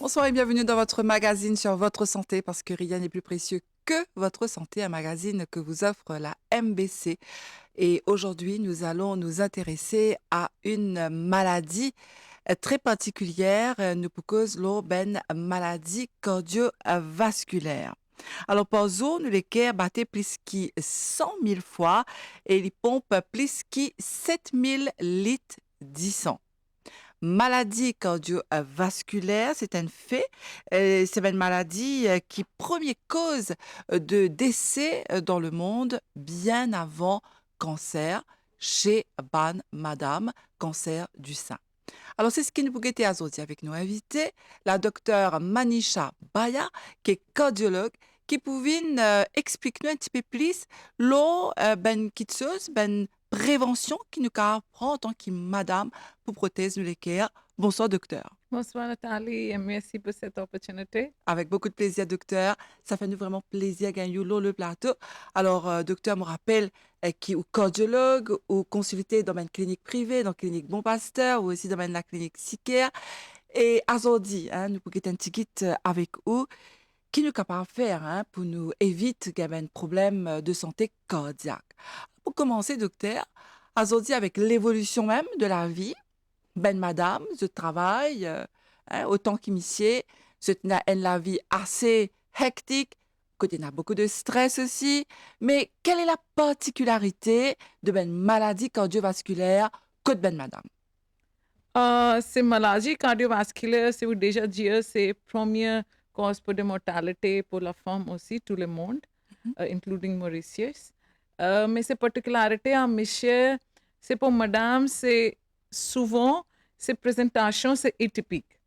Bonsoir et bienvenue dans votre magazine sur votre santé parce que rien n'est plus précieux que votre santé, un magazine que vous offre la MBC. Et aujourd'hui, nous allons nous intéresser à une maladie très particulière, nous cause une maladie cardiovasculaire. Alors, par jour, nous les cœurs battent plus que 100 000 fois et les pompes plus que 7 000 litres d'issant. Maladie cardiovasculaire, c'est un fait. C'est une maladie qui première cause de décès dans le monde bien avant cancer chez madame, cancer du sein. Alors, c'est ce qui nous peut guetter aujourd'hui avec nos invités, la docteure Manisha Baya, qui est cardiologue, qui pouvait expliquer nous un petit peu plus l'eau, ben prévention qui nous apprend en tant que madame pour protéger les cœurs. Bonsoir, docteur. Bonsoir Nathalie et merci pour cette opportunité. Avec beaucoup de plaisir, docteur. Ça fait nous vraiment plaisir de gagner le plateau. Alors, docteur, me rappelle qui est cardiologue ou consulté dans une clinique privée, dans la clinique Bon Pasteur ou aussi dans la clinique Siquaire. Et aujourd'hui, nous pouvons un petit guide avec vous qui nous capable de faire pour nous éviter qu'il y ait un problème de santé cardiaque. Pour commencer, docteur, aujourd'hui avec l'évolution même de la vie, madame, je travaille, autant qu'initié, je la vie assez hectique, côté on a beaucoup de stress aussi, mais quelle est la particularité de maladie cardiovasculaire que de madame? Ces maladies cardiovasculaires, c'est déjà dit, c'est première cause pour de mortalité pour la femme aussi, tout le monde, including Mauritius. Mais ces particularités en monsieur, c'est pour madame, c'est souvent, ces présentations, c'est atypique.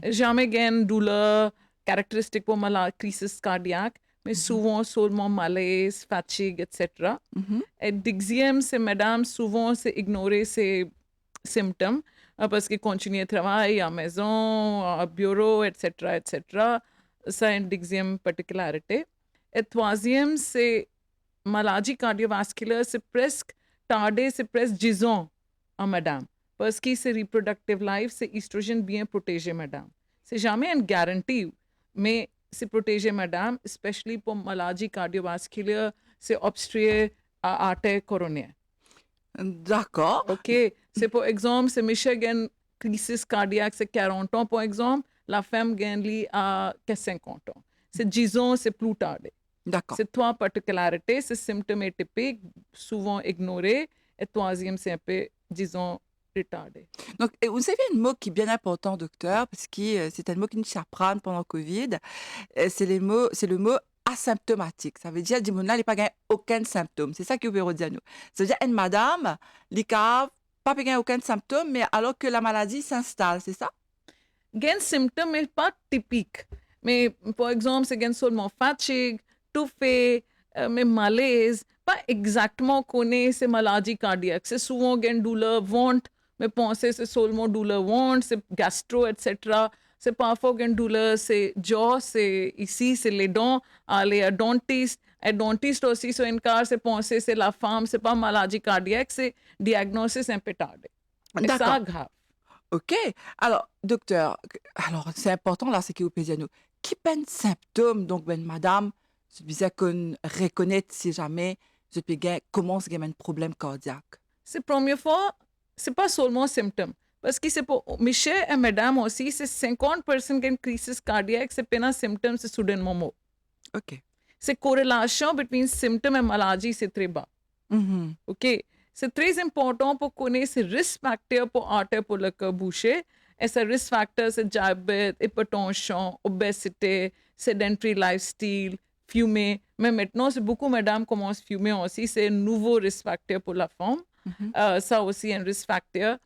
Jamais gain douleur caractéristique pour la crise cardiaque, mais souvent seulement malaise, fatigue, etc. Et deuxième, c'est madame, souvent c'est ignorer ces symptômes parce qu'ils continuent à travailler à la maison, au bureau, etc., etc. C'est une deuxième particularité. Et troisième, c'est maladie cardiovasculaire, c'est presque tardé, c'est presque 10 ans à madame. Parce que c'est reproductive life, c'est estrogène bien protégé, madame. C'est jamais une garantie, mais c'est protégé, madame, especially pour maladie cardiovasculaire, c'est obstrué à artère coronaire. D'accord. OK. C'est pour exemple, c'est monsieur gagne crise cardiaque, c'est 40 ans, par exemple. La femme gagne lui à 50 ans. C'est 10 ans, c'est plus tardé. D'accord. C'est trois particularités, c'est symptômes atypiques, souvent ignorés. Et troisième, c'est un peu, disons, retardé. Donc, vous savez un mot qui est bien important, docteur, parce que c'est un mot qui nous surprend pendant le Covid. C'est le mot asymptomatique. Ça veut dire que là, il n'a pas gagné aucun symptôme. C'est ça que vous pouvez dire à nous. Ça veut dire une madame, il n'a pas gagné aucun symptôme, mais alors que la maladie s'installe, c'est ça? Gain symptôme mais pas typique. Mais par exemple, c'est gain seulement fatigue, touffé, mais malaise. Pas exactement connaît ces maladies cardiaques. C'est souvent gain douleur ventre, mais penser c'est seulement douleur ventre, c'est gastro, etc. C'est parfois gain douleur, c'est jaw, c'est ici, c'est les dents, aller à dentiste. Et dentiste aussi, so cas, c'est penser c'est la femme, c'est pas maladie cardiaque, c'est diagnosis un peu tardé. Et ça D'accord. grave. OK. Alors, docteur, alors c'est important là, c'est que vous pouvez dire à nous. Qui peine symptômes, donc, madame, je disais qu'on reconnaît si jamais je peux commence à avoir un problème cardiaque. C'est la première fois, c'est pas seulement symptômes. Parce que c'est pour monsieur et madame aussi, c'est 50% de crise cardiaque, c'est pas un symptôme, c'est soudainement mort. OK. C'est corrélation entre symptômes et maladie, c'est très bas. Mhm. OK? C'est très important pour connaître ces risques facteurs pour artère pour le cœur bouché. Et ces risques facteurs, c'est diabète, hypertension, obésité, sedentary lifestyle, fumer. Mais maintenant, c'est beaucoup de mesdames commencent à fumer aussi. C'est un nouveau risque facteur pour la femme. Ça aussi, un risque facteur.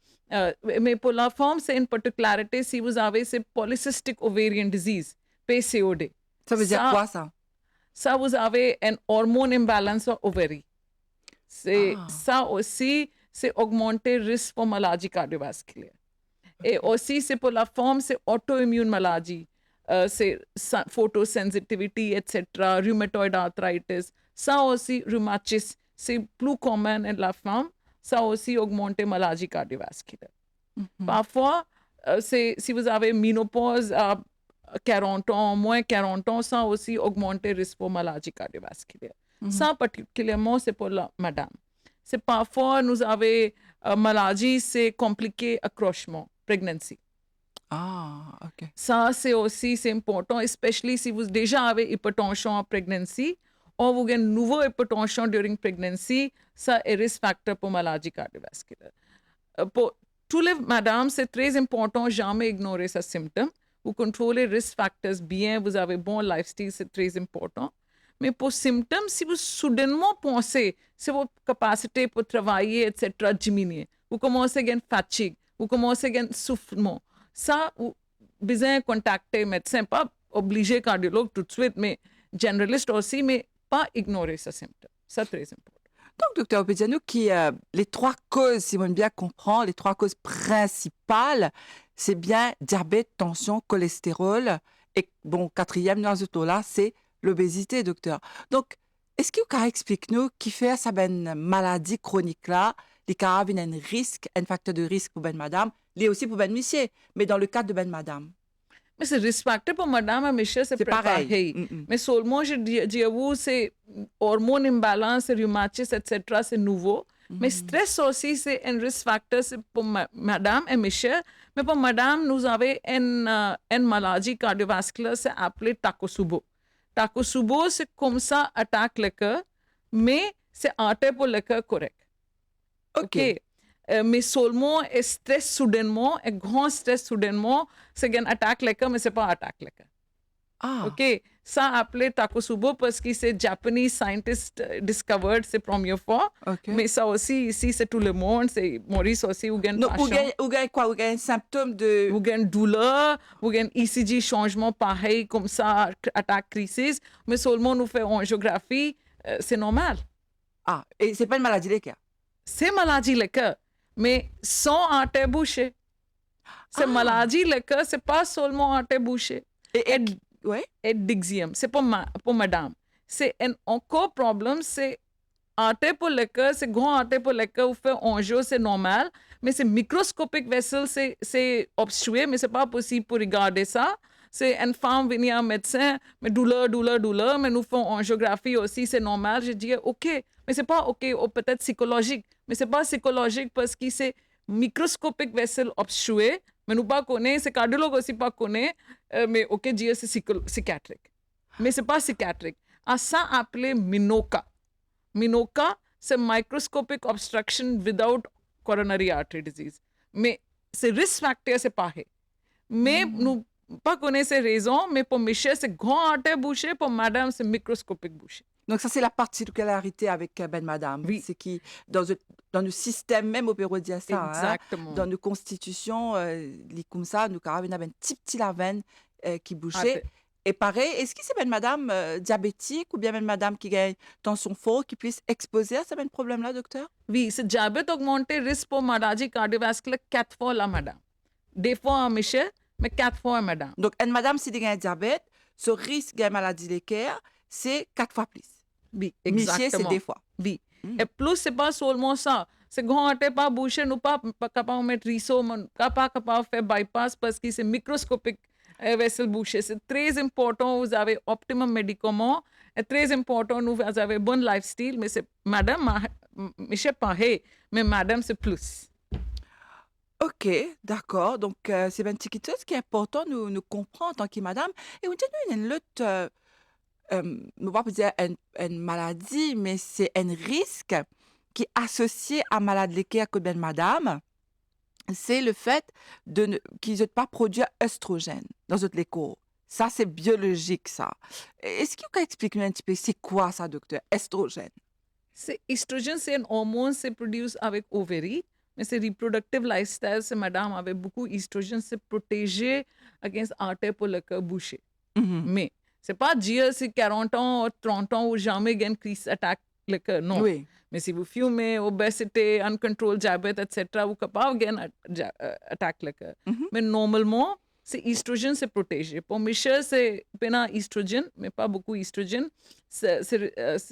Mais pour la femme, c'est une particularité si vous avez ce polycystic ovarian disease, PCOD. Ça veut dire quoi, ça? Ça, vous avez un hormone imbalance au ovaire. C'est Ah, ça aussi, c'est augmenter le risque pour maladie cardiovasculaire. Et aussi, c'est pour la femme, c'est auto-immune maladie. C'est photosensitivity, etc., rheumatoid arthritis. Ça aussi, rhumatisme, c'est plus commun en la femme. Ça aussi augmente la maladie cardiovasculaire. mhm. Parfois, si vous avez ménopause, 40 ans, moins 40 ans, ça aussi augmenter le risque pour maladie cardiovasculaire. Ça, particulièrement, c'est pour la madame. C'est parfois, nous avons maladie, c'est compliqué, accrochement, pregnancy. Ah, ok. Ça, c'est aussi c'est important, especially si vous déjà avez hypertension en pregnancy ou vous avez une nouvelle hypertension during pregnancy, ça est risque factor pour maladie cardiovasculaire. Pour tous les madames, c'est très important jamais ignorer ce symptôme. Vous contrôlez risk factors bien, vous avez bon lifestyle, c'est très important. Mais pour symptômes, si vous soudainement pensez, c'est votre capacité pour travailler, etc., diminuer. Vous commencez à gagner fatigue, vous commencez à gagner soufflement. Ça, vous besoin de contacter un médecin, pas obligé cardiologue tout de suite, mais généraliste aussi, mais pas ignorer ce symptôme. C'est très important. Donc, docteur Opediano, les trois causes, si on bien comprend, les trois causes principales, c'est bien diabète, tension, cholestérol. Et bon, quatrième, dans ce taux-là, c'est l'obésité, docteur. Donc, est-ce que vous pouvez expliquer-nous qui fait cette maladie chronique-là, les cas un risque, un facteur de risque pour ben madame, les aussi pour ben monsieur, mais dans le cadre de ben madame? Mais c'est risque factor pour madame et monsieur, c'est pareil. pareil. Mais seulement, je dis à vous, c'est hormone imbalance, rhumatisme, etc., c'est nouveau. Mais stress aussi, c'est un risque factor pour madame et monsieur. Mais pour madame, nous avons une maladie cardiovasculaire, c'est appelé Takotsubo. Takotsubo, c'est comme ça, attaque le cœur, mais c'est attaque pour le cœur correct. OK. Mais seulement, un stress soudainement, un grand stress soudainement, c'est une attaque le cœur, mais ce n'est pas attaque le cœur. Ah, OK. Ça appelé Takotsubo parce que c'est Japanese scientist discovered, c'est la première fois. OK. Mais ça aussi, ici, c'est tout le monde. C'est Maurice aussi, ou gagne Donc, vous avez quoi? Vous avez un symptôme de... ou gagne douleur, ou gagne ECG changement pareil comme ça, attaque crisis. Mais seulement nous fait angiographie, c'est normal. Ah, et c'est pas une maladie des cœurs. C'est maladie le cœur, mais sans artère bouchée. C'est Ah. maladie le cœur, c'est pas seulement artère bouchée. Ouais. Et dixième, c'est pour madame. C'est un encore problème, c'est artère pour le cœur, c'est grand artère pour le cœur, vous faites angio, c'est normal, mais c'est microscopique vessel, c'est obstrué, mais c'est pas possible pour regarder ça. C'est une femme venir un médecin, mais douleur, mais nous faisons angiographie aussi, c'est normal. Je dis, OK, mais c'est pas OK, ou peut-être psychologique, mais c'est pas psychologique parce que c'est microscopique vessel obstrué, mais nous pas connaît, c'est cardiologue aussi pas connaît, mais OK, dire c'est psychiatrique. Mais c'est pas psychiatrique. À ça appelé MINOCA. MINOCA, c'est microscopic obstruction without coronary artery disease. Mais c'est risk factor, c'est pas. Mais nous pas connaître ces raisons, mais pour monsieur, c'est grand artère bouché, pour madame, c'est microscopique bouché. Donc, ça, c'est la particularité avec ben madame. Oui. C'est qui, dans le système même, au Pérou, dit ça. Exactement. Dans nos constitutions, comme ça, nous avons un petit laven qui bouchait. Et pareil, est-ce que c'est ben madame diabétique ou bien ben madame qui gagne tension forte, qui puisse exposer à ce même problème-là, docteur? Oui, c'est diabète augmenté risque pour maladie cardiovasculaire 4 fois la madame. Des fois en monsieur, mais 4 fois madame. Donc, une madame, si elle a un diabète, ce risque de maladie de cœur, c'est 4 fois plus. Oui, Monsieur, exactement. c'est 2 fois. Oui. Et plus, c'est pas seulement ça. C'est grand artère pas bouché, nous pas capable de mettre riso, pas capable de faire bypass parce que c'est microscopique vessel bouché. C'est très important, vous avez optimum médicament. C'est très important, nous avez bon lifestyle, mais c'est madame, monsieur pareil, mais madame, c'est plus. OK, d'accord. Donc, c'est une petite chose qui est important de nous comprendre en tant que madame. Et on dit, nous, une lutte, ne pas dire une maladie, mais c'est un risque qui est associé à maladie laquelle que ben madame. C'est le fait qu'ils ne pas produire œstrogène dans notre corps. Ça, c'est biologique, ça. Est-ce que vous pouvez expliquer un petit peu, c'est quoi ça, docteur, estrogène? C'est estrogène, c'est un hormone, c'est produit avec ovaire. Mais c'est reproductive lifestyle, c'est madame avec beaucoup d'estrogène, c'est protégé against artère pour le cœur bouché. Mais c'est pas dire c'est 40 ans ou 30 ans ou jamais une crise attaque le cœur, non. Oui. Mais si vous fumez, obésité, uncontrolled diabète, etc., vous capable de attaque le cœur. Mais normalement, c'est estrogène, c'est protégé. Pour monsieur, c'est pas estrogène, mais pas beaucoup estrogène.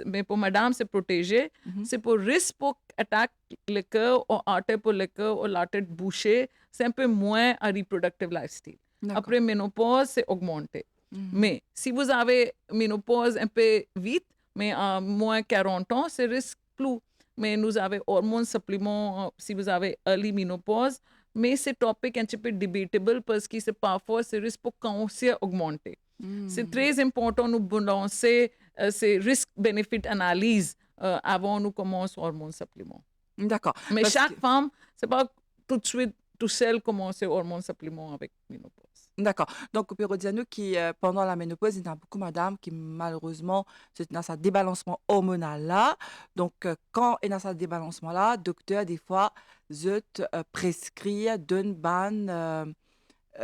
Mais pour madame, c'est protégé. C'est pour risque pour attaque le cœur ou artère pour le cœur ou l'artère bouchée, c'est un peu moins un reproductive lifestyle. D'accord. Après ménopause, c'est augmenté. Mhm. Mais si vous avez ménopause un peu vite, mais à moins 40 ans, c'est risque plus. Mais nous avons hormones suppléments si vous avez early ménopause. Mais c'est topic un petit peu debatable parce que c'est parfois ce risque pour cancer augmenter. C'est Mhm. très important nous balancer ces risque-benefit analyse avant nous commencer hormones suppléments. D'accord. Mais Parce chaque que- femme, c'est pas tout de suite tout seul commencer hormones suppléments avec ménopause. D'accord. Donc, on peut dire nous qui, pendant la ménopause, il y a beaucoup de madame qui, malheureusement, c'est dans sa débalancement hormonal là. Donc, quand il y a ce débalancement là, docteur, des fois, zut, prescrit d'une ban,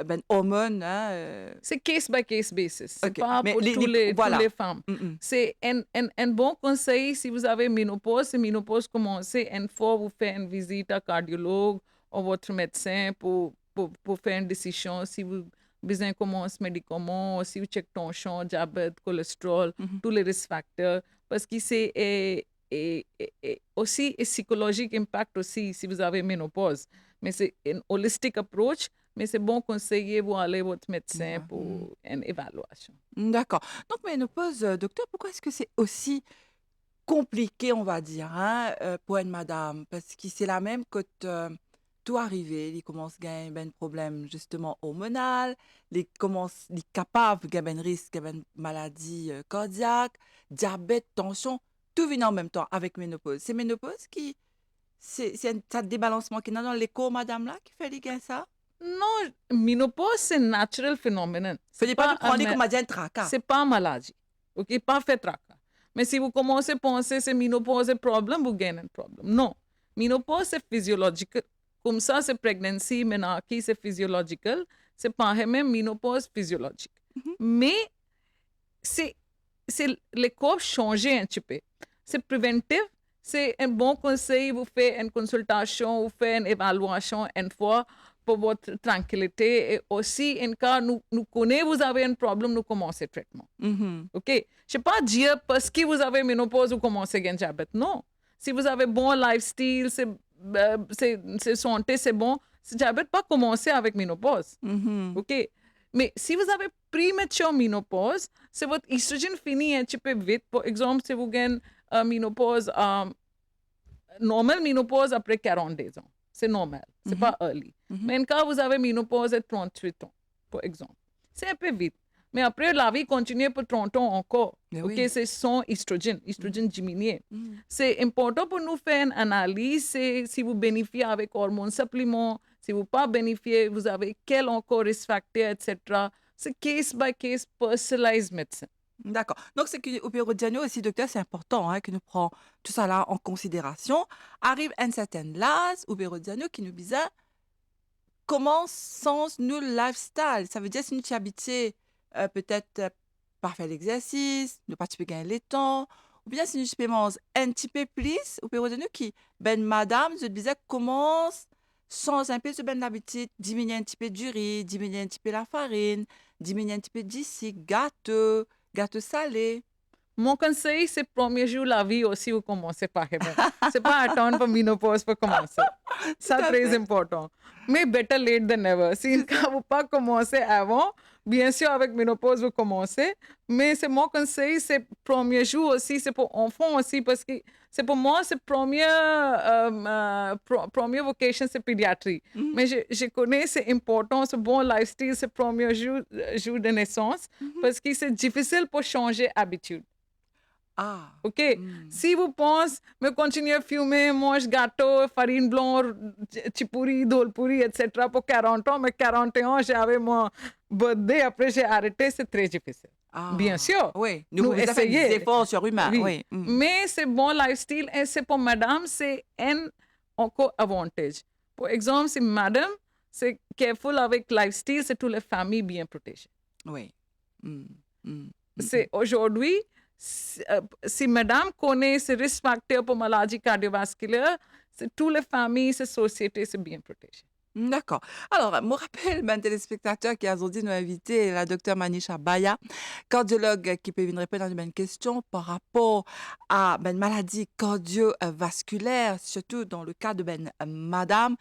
ben, hormone, hein, C'est case by case basis. C'est ok. pas Mais pour tous les voilà. femmes. Mm, C'est un bon conseil si vous avez ménopause. C'est ménopause commencer une fois vous faites une visite à cardiologue ou votre médecin pour faire une décision si vous besoin commencer médicaments, si vous checkez tension, diabète, cholestérol, mhm. tous les risques facteurs. Parce que c'est aussi un psychologique impact aussi si vous avez ménopause. Mais c'est un holistic approach. Mais c'est bon conseiller vous aller votre médecin Ouais. pour une évaluation. D'accord. Donc, ménopause, docteur, pourquoi est-ce que c'est aussi compliqué, on va dire, hein, pour une madame? Parce que c'est la même que tout arrivé, il commence à gagner ben problème justement hormonal, il commence, il est capable de gagner un risque, une maladie cardiaque, diabète, tension, tout vient en même temps avec ménopause. C'est ménopause qui, c'est un débalancement qui est dans l'écho, madame là, qui fait les gains ça? Non, ménopause, c'est un natural phénomène. Fallait pas nous prendre comme un tracas. C'est pas maladie. OK, pas fait tracas. Mais si vous commencez à penser que c'est ménopause un problème, vous gagnez un problème. Non. Ménopause, c'est physiologique. Comme ça, c'est pregnancy, menarche, c'est physiologique. C'est pas même ménopause physiologique. Mhm. Mais c'est les corps changer un petit peu. C'est préventif, c'est un bon conseil, vous faites une consultation, vous faites une évaluation une fois pour votre tranquillité. Et aussi, en cas nous connaissons, vous avez un problème, nous commençons le traitement. Mhm. OK? Je ne sais pas dire parce que vous avez ménopause, vous commencez à diabète. Non. Si vous avez bon lifestyle, c'est santé, c'est bon, ce diabète pas commencer avec ménopause. Mhm. OK? Mais si vous avez premature ménopause, c'est votre estrogène fini un petit peu vite. Par exemple, si vous avez ménopause, normal ménopause après 42 ans. C'est normal. C'est Mhm. pas early. Mhm. Mais quand vous avez ménopause à 38 ans, par exemple, c'est un peu vite. Mais après, la vie continue pour 30 ans encore. Mais OK? oui. C'est son estrogène diminué. Mhm. C'est important pour nous faire une analyse si vous bénéficiez avec hormones suppléments, si vous pas bénéficiez, vous avez quel encore risque facteur, etc. C'est case by case personalized medicine. D'accord. Donc, c'est qu'au Pérodjano aussi, docteur, c'est important hein, que nous prenions tout ça là en considération. Arrive un certain âge au Pérodjano qui nous dit comment sens nous le lifestyle. Ça veut dire si nous sommes habitués peut-être par faire l'exercice, ne pas tu peux gagner le temps, ou bien si nous peux manger un petit peu plus au Pérodjano qui, ben madame, je disais, commence sans un peu de bonne habitude, diminuer un petit peu du riz, diminuer un petit peu la farine, diminuer un petit peu d'ici, gâteau salé. Mon conseil, c'est premier jour la vie aussi, vous commencez par même. C'est pas attendre pour ménopause pour commencer. Ça, Tout à très fait. important. Mais better late than never. Si C'est ça. vous pas commencé avant, bien sûr, avec ménopause, vous commencez. Mais c'est mon conseil, c'est premier jour aussi, c'est pour enfants aussi, parce que c'est pour moi, c'est première vocation, c'est pédiatrie. Mhm, Mais je connais, c'est important, ce bon lifestyle, c'est premier jour de naissance, mhm. parce que c'est difficile pour changer habitude. Ah. OK? Mm. Si vous pensez, mais continuez à fumer, manger gâteau, farine blanche, chipuri, dolpuri, etc. pour 40 ans, mais 41 ans, j'avais mon birthday, après j'ai arrêté, c'est très difficile. Bien Ah. sûr, Oui, nous vous avez fait des essayons. efforts surhumains. Oui, Oui. Mm. mais c'est bon lifestyle et c'est pour madame, c'est un encore avantage. Par exemple, si madame, c'est careful avec lifestyle, c'est toutes les familles bien protégées. Oui. Mm. Mm. C'est aujourd'hui, si madame connaît ces risques facteurs pour maladie cardiovasculaire, c'est toutes les familles, ces sociétés, c'est bien protégées. D'accord. Alors, me rappelle ben téléspectateur qui a aujourd'hui nous invité la docteure Manisha Baya, cardiologue qui peut venir répondre à une question par rapport à ben maladie cardiovasculaire, surtout dans le cas de ben madame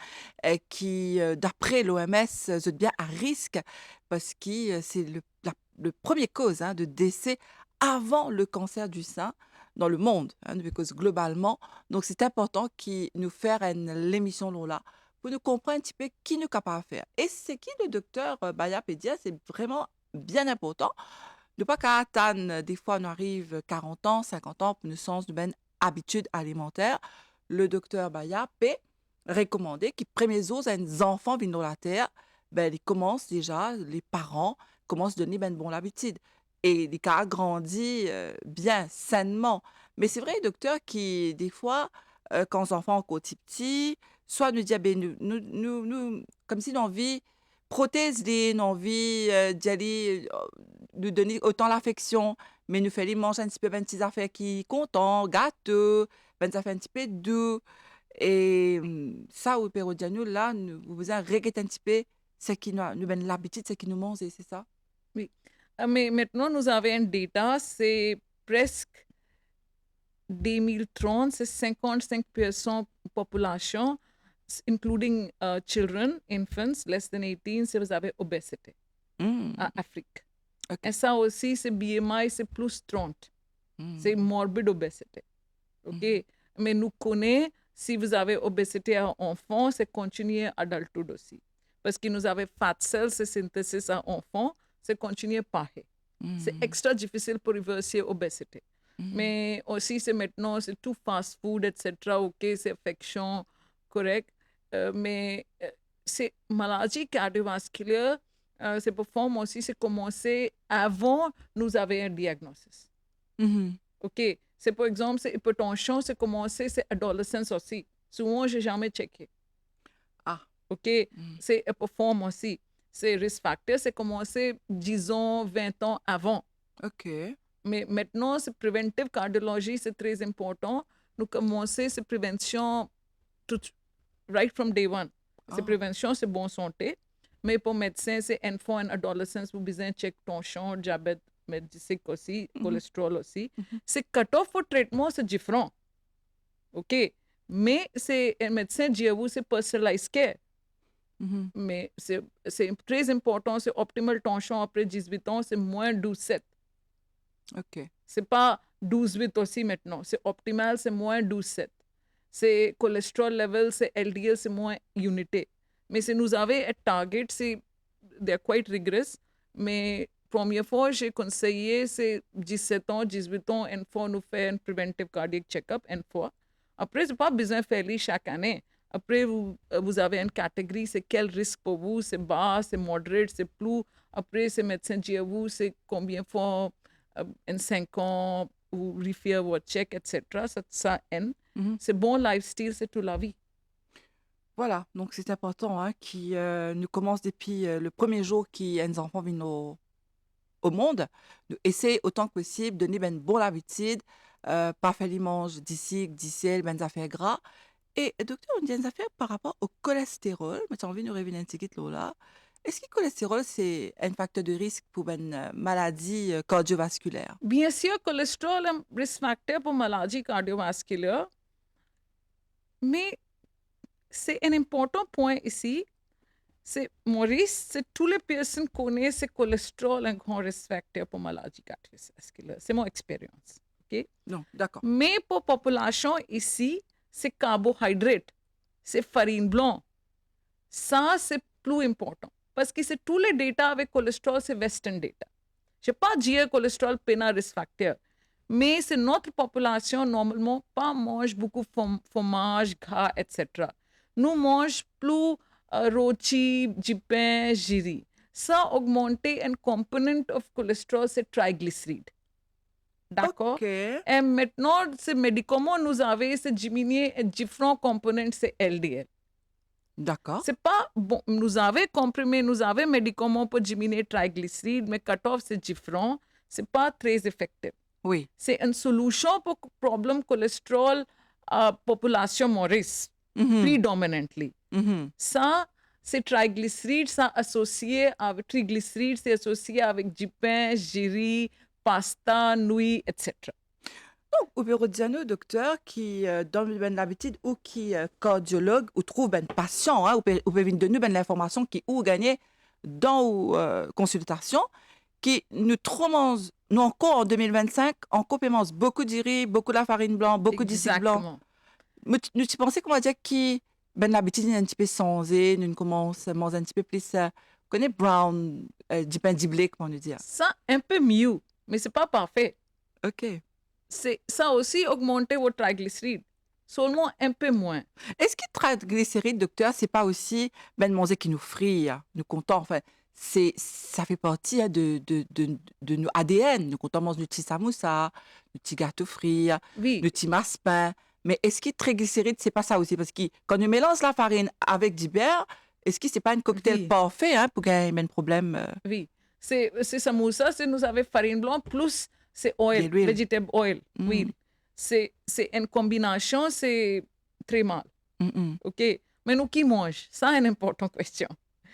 qui, d'après l'OMS, est bien à risque parce que c'est le premier cause hein, de décès avant le cancer du sein dans le monde, hein, parce que globalement. Donc, c'est important qui nous faire l'émission là pour nous comprendre un petit peu qui nous est capable de faire. Et c'est qui le docteur Baya Pédia, c'est vraiment bien important. Ne pas qu'à attendre, des fois, on arrive 40 ans, 50 ans pour nous sens de bonne habitude alimentaire. Le docteur Baya peut recommander que premiers os les enfants viennent dans la terre, ben, ils commencent déjà, les parents commencent à donner ben, bonne habitude. Et les cas grandit bien, sainement. Mais c'est vrai, docteur, qui, des fois, quand les enfants sont encore petits, soit nous dit, ah ben, comme si l'envie prothèse une envie d'y aller, nous donner autant l'affection, mais nous fait manger un petit peu ben, petites affaires qui content, gâteaux, ben, ça fait un petit peu doux. Et ça, au Pérodiano, là, nous vous regrettez un petit peu ce qui nous ben, l'habitude, ce qui nous mange, c'est ça? Oui. Mais maintenant, nous avons un data, c'est presque 2030, c'est 55% population, including children, infants, less than 18, c'est vous avez obésité Mm, en Afrique. ok. Et ça aussi, c'est BMI, c'est plus 30. C'est Mm, morbid obésité. OK? mhm, Mais nous connaissons, si vous avez obésité à enfant, c'est continuer adulthood aussi. Parce que nous avons fat cells, c'est synthesis à enfant, c'est continuer pareil. C'est mm, extra difficile pour reverser obésité. mm, Mais aussi, c'est maintenant, c'est tout fast food, etc. OK, c'est affection, correct. Mais c'est maladie cardiovasculaire, c'est pour forme aussi, c'est commencé avant nous avons un diagnostic. mhm. OK. C'est par exemple, c'est hypertension, c'est commencé, c'est adolescence aussi. Souvent, je n'ai jamais checké. Ah, OK. mm, C'est hyperforme aussi. C'est risk factor, c'est commencé, disons, 20 ans avant. ok. Mais maintenant, c'est preventive cardiologie, c'est très important. Nous commençons, c'est prévention tout, right from day one. C'est Ah, prévention, c'est bonne santé. Mais pour médecin, c'est enfant et adolescence, vous besoin check tension, diabète, médicine aussi, mhm, cholestérol aussi. mhm, C'est cut-off pour traitement, c'est différent. OK? Mais c'est un médecin dit à vous, c'est personalized care. mhm. Mais c'est très important, c'est optimal tension après 18 ans, c'est moins 12,7. Ok. C'est pas 12,8 aussi maintenant. C'est optimal, c'est moins 12,7. C'est cholestérol level, c'est LDL, c'est moins unité. Mais si nous avons un target, c'est they are quite rigorous. Mais première fois, j'ai conseillé, c'est 17 ans, 18 ans, une fois nous fait un preventive cardiac check-up, une fois. Après, c'est pas besoin de faire chaque année. Après, vous avez une catégorie, c'est quel risque pour vous, c'est bas, c'est moderate, c'est plus. Après, c'est médecin dit à vous, c'est combien de fois en 5 ans, ou refaire votre check, etc. Ça N. Mhm. C'est bon lifestyle, c'est toute la vie. Voilà, donc c'est important hein, qui nous commence depuis le premier jour qui un enfant viennent au monde. Nous essayer autant que possible de donner ben, une bonne habitude, pas faire les mange d'ici, d'ici, ben, des affaires gras. Et docteur, on dit des affaires par rapport au cholestérol, mais tu as envie de nous revenir un petit peu là. Est-ce que le cholestérol, c'est un facteur de risque pour une maladie cardiovasculaire? Bien sûr, cholestérol est un risk factor pour maladie cardiovasculaire, mais c'est un important point ici. C'est Maurice, c'est tous les personnes connaissent que cholestérol est un grand risk factor pour maladie cardiovasculaire. C'est mon expérience. OK? Non, d'accord. Mais pour la population ici, c'est carbohydrate, c'est farine blanche. Ça, c'est plus important. Parce que c'est tous les data avec cholestérol, c'est western data. Je n'ai pas dit que le cholestérol est un risk factor. Mais c'est notre population, normalement, pas mange beaucoup de fromage, gras, etc. Nous mangeons plus rôti, du pain, giri. Ça augmente un component of cholestérol, c'est triglycéride. D'accord? Ok, Et maintenant, ces médicaments, nous avons, c'est diminuer différents components, c'est LDL. d'accord. C'est pas bon. Nous avons comprimé, nous avons médicaments pour diminuer triglycérides, mais cut-off, c'est différent. C'est pas très effectif. Oui. C'est une solution pour le problème cholestérol population Maurice, Mhm, predominantly. mhm. Ça, c'est triglycérides, ça associé avec triglycérides, c'est associé avec du pain, giri, pasta, nouilles, etc. Ou bureau de diano, docteur, qui donne ben l'habitude ou qui cardiologue ou trouve ben patient, hein, ou peut venir de nous ben l'information qui ou gagner dans ou consultation, qui nous trop mange, nous encore en 2025, encore peut mange beaucoup de riz, beaucoup de la farine blanche, beaucoup de sucre blanc. Exactement. Nous tu pensais comment dire qui ben l'habitude est un petit peu changée, nous commence à manger un petit peu plus, connaît brown, du pain diblé, comment nous dire. Ça, un peu mieux, mais c'est pas parfait. Ok. Ça aussi augmenté vos triglycérides, seulement un peu moins. Est-ce que triglycérides, docteur, c'est pas aussi ben manger qui nous frie, hein, nous comptons, enfin, ça fait partie hein, de nos ADN. Nous comptons manger du petit samoussa, du petit gâteau frit, Oui, du petit massepain. Mais est-ce que triglycérides, c'est pas ça aussi? Parce que quand nous mélange la farine avec du beurre, est-ce que c'est pas un cocktail oui, parfait hein, pour gagner un problème oui. C'est samoussa, c'est nous avons farine blanche plus c'est oil, de l'huile? vegetable oil, Mm, oui. C'est une combinaison, c'est très mal. mm, mm. OK? Mais nous qui mange? Ça, c'est une importante question.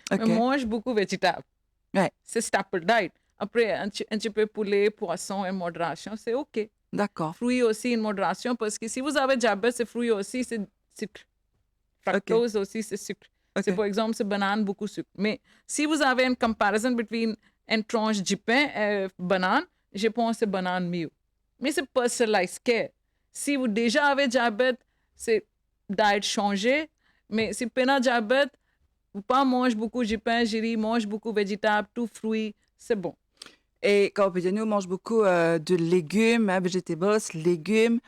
Mais OK. mange beaucoup de végétables. Ouais, C'est staple diet. Après, un petit peu poulet, poisson en modération, c'est OK. d'accord. Fruits aussi en modération, parce que si vous avez diabète, c'est fruits aussi, c'est sucre. Fructose aussi, c'est sucre. C'est OK. par exemple, c'est banane, beaucoup de sucre. Mais si vous avez une comparaison between une tranche de pain et banane, je pense que c'est banane mieux. Mais c'est personalized care. Si vous déjà avez diabète, c'est diet changé. Mais si vous n'avez pas diabète, vous pas manger beaucoup de pain, giri, mange beaucoup de végétables, tout fruits, c'est bon. Et quand on mange beaucoup de légumes, hein, vegetables, légumes,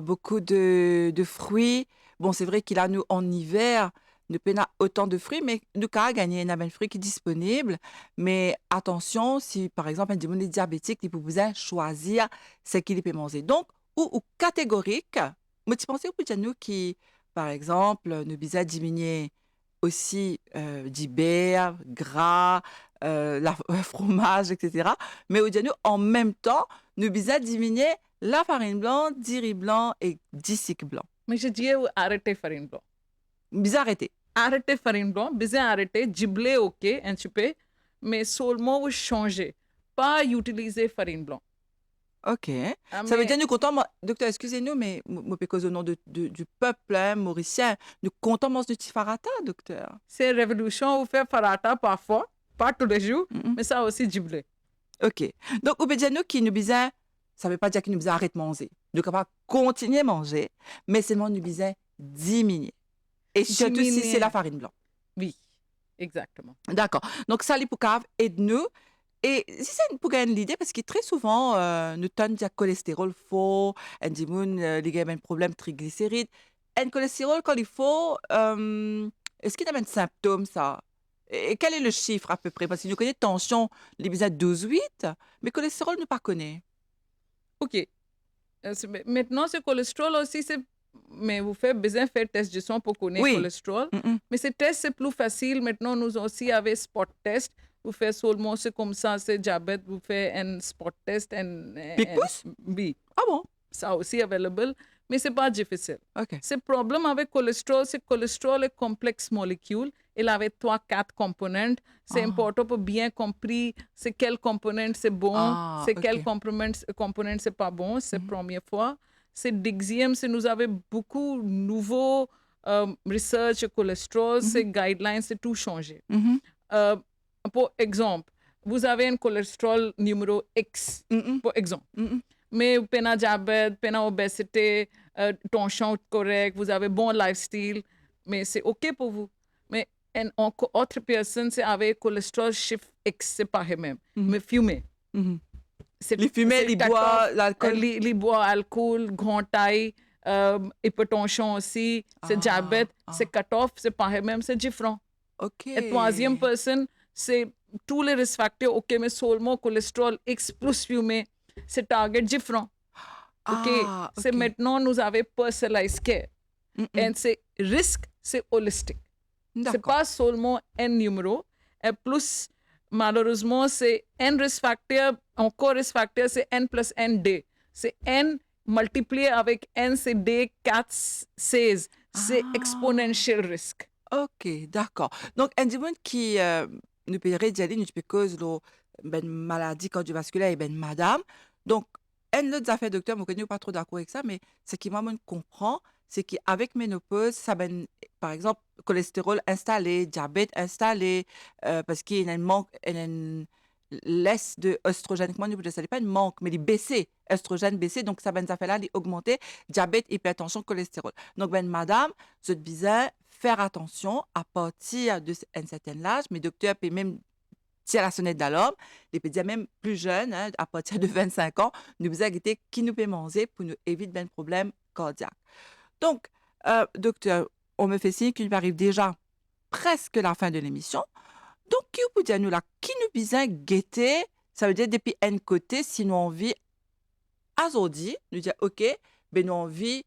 beaucoup de fruits. Bon, c'est vrai qu'il a nous en hiver, ne peut pas autant de fruits, mais nous avons gagné un fruit qui est disponible. Mais attention, si par exemple un est diabétique, il peut vous choisir ce qu'il peut manger. Donc, ou catégorique, moi tu pensais au nous qui, par exemple, nous bisa diminuer aussi du beurre, gras, fromage, etc. Mais au nous, en même temps, nous bisa diminuer la farine blanche, du riz blanc et du sucre blanc. Mais je dis, arrêtez farine blanc. Bisa arrêter. Arrêtez farine blanc, bien arrêtez, gibler ok, un petit peu, mais seulement vous changez. Pas utiliser farine blanc. OK. Ah, Ça veut dire mais nous comptons, docteur, excusez-nous, mais moi, parce au nom du peuple hein, mauricien, nous comptons manger du tifarata, docteur. c'est révolution, vous faites farata parfois, pas tous les jours, Mm, mm. mais ça aussi gibler. OK. Donc, au dire nous qui nous bisa, ça ne veut pas dire qu'il nous bisa arrête de manger. Nous capable continuer à manger, mais seulement nous bisa diminuer. Et surtout si c'est la farine blanche. Oui, exactement. D'accord. Donc, ça, les poucaves, aide-nous. Et si c'est pour gagner l'idée, parce que très souvent, nous avons du cholestérol faux, un dimoun, les gars, un problème triglycérides. Un cholestérol, quand il faut, est-ce qu'il y a un symptôme, ça? Et quel est le chiffre à peu près? Parce que nous connaissons tension, les bisates 12,8, mais cholestérol, nous pas connaît. Ok. Maintenant, ce cholestérol aussi, mais vous faites besoin de faire test de sang pour connaître le Oui. cholestérol. Mm, mm. Mais ces tests, c'est plus facile. Maintenant, nous aussi avons spot test. Vous faites seulement c'est comme ça, c'est diabète, vous faites un spot test. Pic-pouce? Oui, Ah bon? ça aussi available, mais c'est pas difficile. OK. Ce problème avec cholestérol, c'est que le cholestérol est complexe molécule. Il avait 3-4 composantes. C'est Ah. important pour bien comprendre c'est quel component c'est bon, Ah, c'est quel OK. component c'est pas bon. C'est la Mhm. première fois. C'est deuxième, c'est nous avons beaucoup de nouveaux research sur cholestérol, c'est guidelines, c'est tout changé. Mhm. Pour exemple, vous avez un cholestérol numéro X, Mm, pour exemple. mm. Mais vous avez diabète, vous avez obésité, tension correcte, vous avez bon lifestyle, mais c'est OK pour vous. Mais une autre personne, c'est avec cholestérol chiffre X, c'est pas le même. Mais fumer. Mhm. C'est- Les fumées, c'est les cut bois, off, l'alcool. les bois, alcool, grand taille, hypertension aussi, c'est diabète, Ah. c'est cut-off, c'est pas le même, c'est différent. OK. Et troisième personne, c'est tous les risques facteurs, OK, mais seulement cholestérol X plus fumée, c'est target différent. OK, Ah, c'est OK. maintenant nous avons personalized care. Mm, mm. Et c'est risque, c'est holistique. C'est D'accord. pas seulement un numéro. Et plus, malheureusement, c'est un risk factor, encore risk factor, c'est N plus ND. C'est N multiplié avec N, c'est D, 4, 16. C'est Ah. exponential risk. Ok, d'accord. Donc, un monde qui nous peut dire nous peut cause lo ben maladie cardiovasculaire et ben madame. Donc, un autre affaire docteur, moi connais pas trop d'accord avec ça, mais ce qui moi me comprend, c'est qu'avec ménopause, ça ben par exemple cholestérol installé, diabète installé, parce qu'il y a un manque, il y a une laisse de oestrogène. Comment on ça n'est pas un manque, mais il baissé, oestrogène baissé, donc ça ben ça fait là, il augmenté, diabète, hypertension, cholestérol. Donc ben madame, je te disais, faire attention à partir d'un certain âge, mais docteur peut même tirer la sonnette d'alarme, les peut dire même plus jeunes, hein, à partir de 25 ans, nous besoin guetter qui nous peut manger pour nous éviter ben problème cardiaque. Donc, docteur, on me fait signe qu'il arrive déjà presque la fin de l'émission. Donc, qui vous dire nous là, qui nous besoin guetter, ça veut dire depuis un côté, si nous envie aujourd'hui, nous dire, OK, ben nous envie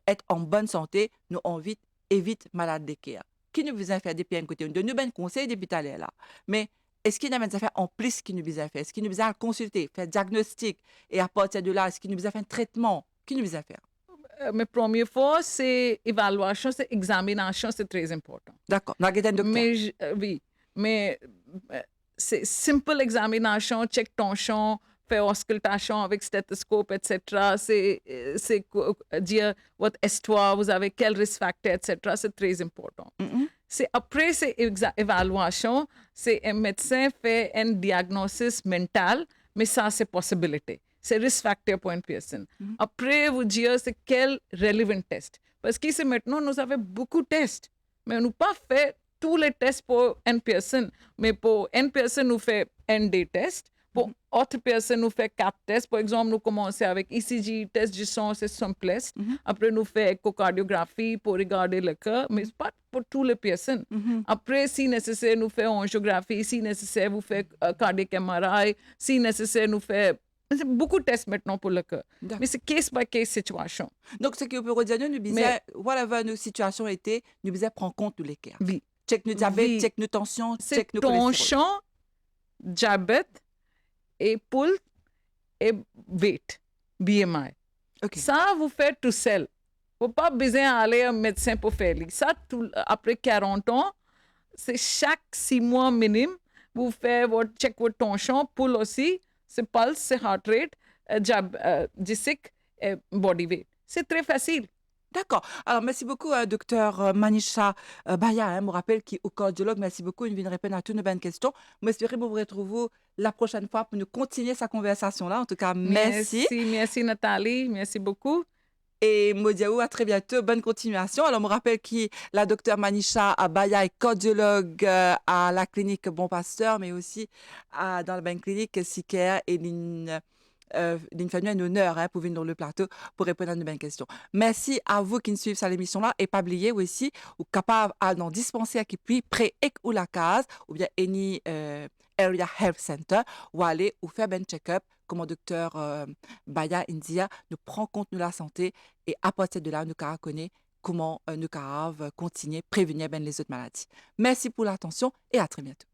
être en bonne santé, nous envie évite malade de cœur. Qui nous besoin faire depuis un côté, de nous ben conseil depuis tout à l'heure là. Mais est-ce qu'il y a des affaires en plus qui nous besoin faire? Est-ce qu'il nous besoin consulter, faire diagnostic et à partir de là, est-ce qu'il nous besoin faire un traitement? Qui nous besoin faire? Mais première fois, c'est évaluation, c'est examination, c'est très important. D'accord, nous avons un docteur. Mais oui, mais c'est simple examination, check tension, faire auscultation avec stéthoscope, etc. Dire votre histoire, vous avez quel risque factor, etc. C'est très important. Mhm, C'est après c'est évaluation, c'est un médecin fait un diagnostic mental, mais ça c'est possibilité. C'est risk factor pour une personne. mhm, Après vous dire c'est quel relevant test. Parce que c'est maintenant nous avons beaucoup de tests, mais on n'a pas fait tous les tests pour une personne. Mais pour une personne nous fait un des tests. Pour mhm, autre personne nous fait 4 tests. Par exemple, nous commençons avec ECG, test du sang, c'est simpleste. mhm, Après, nous faisons échocardiographie pour regarder le cœur, mais ce n'est pas pour toutes les personnes. mhm. Après, si nécessaire, nous faisons angiographie, si nécessaire, vous faites cardiaque MRI, si nécessaire, nous faisons c'est beaucoup de tests maintenant pour le cœur. Mais D'accord. c'est case by case situation. Donc, ce qui peut redire, nous besoin, Mais whatever nos situations étaient, nous besoin prendre compte de les cas. oui, Check nos diabète, oui, check nos tensions, c'est check nos cholestérol. tension, diabète et pouls et weight, BMI. OK. Ça, vous faites tout seul. Vous n'avez pas besoin d'aller à un médecin pour faire ça. Après 40 ans, c'est chaque 6 mois minimum, vous faites votre check votre tension, pouls aussi, c'est pulse, c'est heart rate, glycemic et body weight. C'est très facile. D'accord. Alors, merci beaucoup, docteur Manisha Baya. Hein, me rappelle qui est au cardiologue. Merci beaucoup. Il vient de répondre à toutes nos bonnes questions. Moi, j'espère vous retrouver la prochaine fois pour nous continuer sa conversation-là. En tout cas, merci. Merci Nathalie, merci beaucoup. Et Modiaou, à très bientôt. Bonne continuation. Alors, me rappelle qui la docteur Manisha Baya est cardiologue à la clinique Bon Pasteur, mais aussi dans la bonne clinique Siker et d'une famille un honneur hein, pour venir dans le plateau pour répondre à nos bonnes questions. Merci à vous qui nous suivez sur l'émission-là et pas oublier aussi, ou capable à dans dispensaire qui puis près ou la case ou bien any area health center ou aller ou faire ben check-up comme le docteur Baya India nous prend compte de la santé et à partir de là nous connaître comment nous continuer prévenir ben les autres maladies. Merci pour l'attention et à très bientôt.